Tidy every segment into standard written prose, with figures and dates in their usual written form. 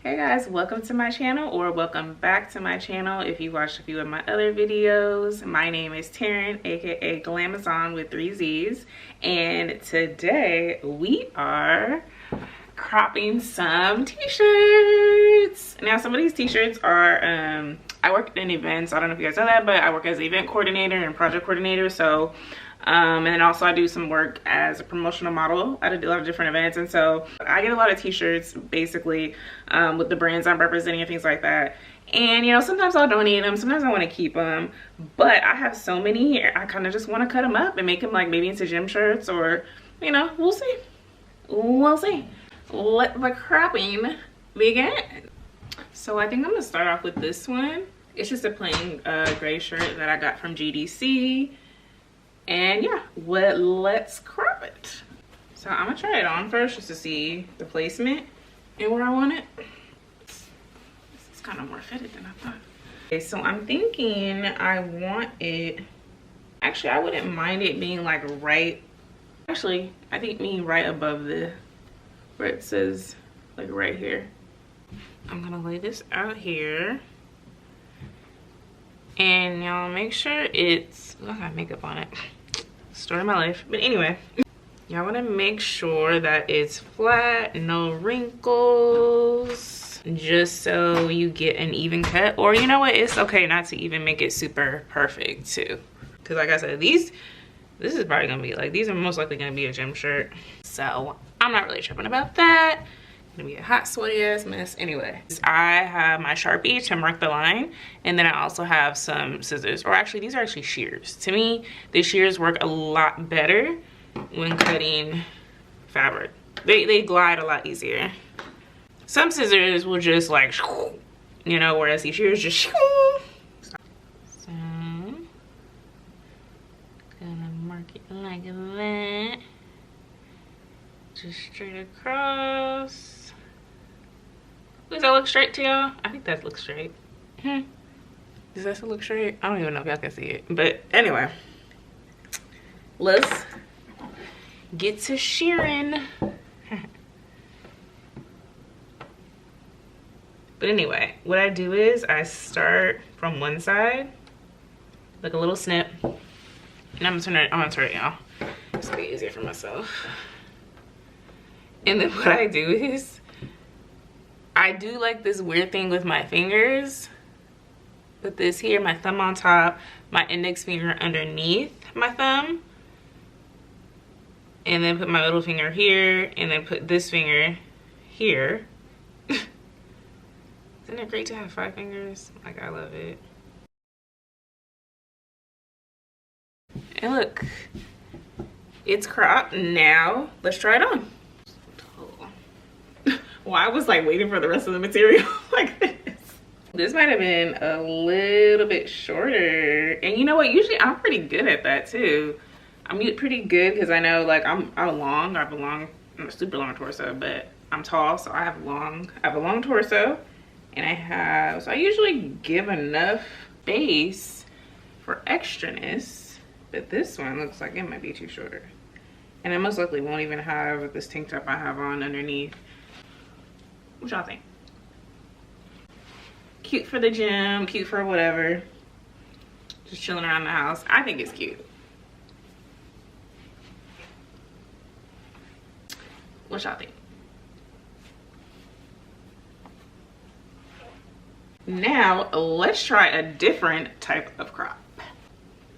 Hey guys, welcome to my channel, or welcome back to my channel if you watched a few of my other videos. My name is Taryn, aka Glamazon with 3 Z's, and today we are cropping some t-shirts. Now some of these t-shirts are I work in events. I don't know if you guys know that, but I work as an event coordinator and project coordinator. So and then also I do some work as a promotional model at a lot of different events, and so I get a lot of t-shirts basically with the brands I'm representing and things like that. And you know, sometimes I'll donate them, sometimes I want to keep them, but I have so many here, I kind of just want to cut them up and make them like maybe into gym shirts, or you know, we'll see. Let the cropping begin. So I think I'm gonna start off with this one. It's just a plain gray shirt that I got from GDC. And yeah, let's crop it. So I'm gonna try it on first just to see the placement and where I want it. This is kind of more fitted than I thought. Okay, so I'm thinking I want it, actually I wouldn't mind it being like right, actually I think being right above the, where it says like right here. I'm gonna lay this out here. And y'all make sure it's, oh, I got makeup on it. Story of my life. But anyway, y'all wanna make sure that it's flat, no wrinkles, just so you get an even cut. Or you know what, it's okay not to even make it super perfect too. Cause like I said, this is probably gonna be like, these are most likely gonna be a gym shirt. So I'm not really tripping about that. Gonna be a hot sweaty ass mess. Anyway, I have my Sharpie to mark the line, and then I also have some scissors, or actually these are actually shears. To me, the shears work a lot better when cutting fabric. They glide a lot easier. Some scissors will just like, you know, whereas these shears just so gonna mark it like that, just straight across. Does that look straight to y'all? I think that looks straight. Does that still look straight? I don't even know if y'all can see it. But anyway, let's get to shearing. But anyway, what I do is I start from one side, like a little snip, and I'm gonna turn it, y'all. It's gonna be easier for myself. And then what I do is I do like this weird thing with my fingers. Put this here, my thumb on top, my index finger underneath my thumb, and then put my middle finger here, and then put this finger here. Isn't it great to have 5 fingers? Like, I love it. And look, it's cropped. Now let's try it on. Well, I was like waiting for the rest of the material like this. This might have been a little bit shorter. And you know what? Usually I'm pretty good at that too. I'm pretty good because I know like I'm long. I have a super long torso, but I'm tall, so I have a long torso. And so I usually give enough space for extraness, but this one looks like it might be too shorter. And I most likely won't even have this tank top I have on underneath. What y'all think? Cute for the gym, cute for whatever. Just chilling around the house. I think it's cute. What y'all think? Now, let's try a different type of crop.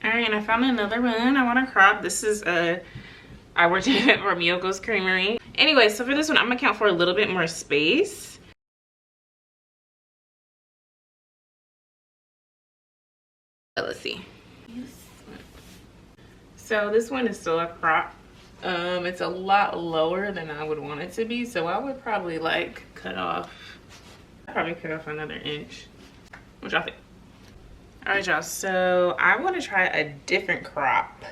All right, and I found another one I want to crop. This is I worked at Miyoko's Creamery. Anyway, so for this one, I'm gonna account for a little bit more space. Let's see. So this one is still a crop. It's a lot lower than I would want it to be, so I would probably like cut off another inch. What y'all think? All right, y'all, so I want to try a different crop,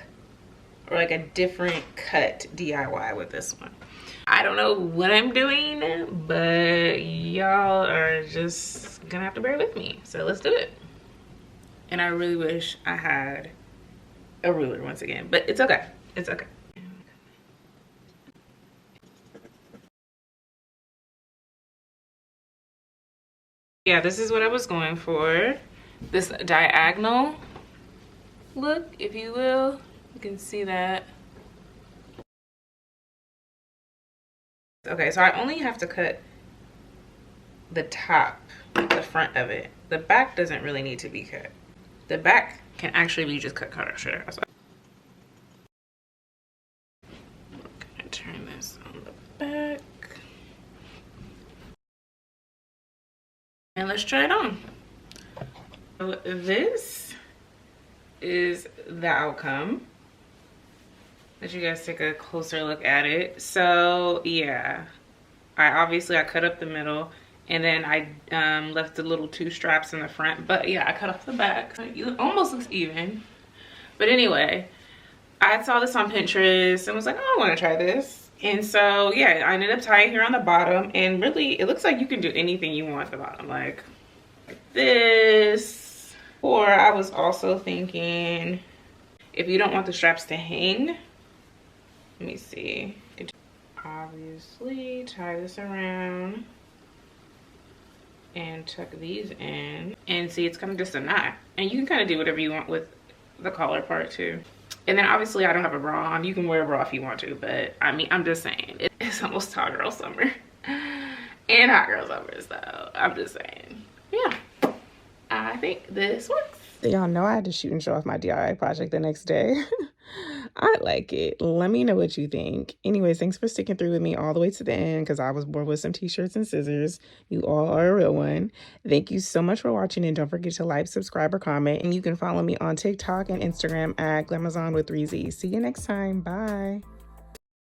or like a different cut DIY with this one. I don't know what I'm doing, but y'all are just gonna have to bear with me. So let's do it. And I really wish I had a ruler once again, but it's okay. It's okay. Yeah, this is what I was going for. This diagonal look, if you will. You can see that. Okay, so I only have to cut the top, the front of it. The back doesn't really need to be cut. The back can actually be just cut shorter. I'm gonna turn this on the back. And let's try it on. So this is the outcome. Let you guys take a closer look at it. So yeah, I cut up the middle, and then I left the little two straps in the front. But yeah, I cut off the back. It almost looks even. But anyway, I saw this on Pinterest and was like, oh, I want to try this. And so yeah, I ended up tying here on the bottom, and really it looks like you can do anything you want at the bottom, like this. Or I was also thinking, if you don't want the straps to hang, let me see. Obviously, tie this around and tuck these in. And see, it's kind of just a knot. And you can kind of do whatever you want with the collar part too. And then obviously I don't have a bra on. You can wear a bra if you want to, but I mean, I'm just saying, it's almost tall girl summer. And hot girl summer, so I'm just saying. Yeah, I think this works. Y'all know I had to shoot and show off my DIY project the next day. I like it. Let me know what you think. Anyways, thanks for sticking through with me all the way to the end, because I was bored with some t-shirts and scissors. You all are a real one. Thank you so much for watching, and don't forget to like, subscribe, or comment. And you can follow me on TikTok and Instagram at Glamazon with 3 Z's. See you next time. Bye.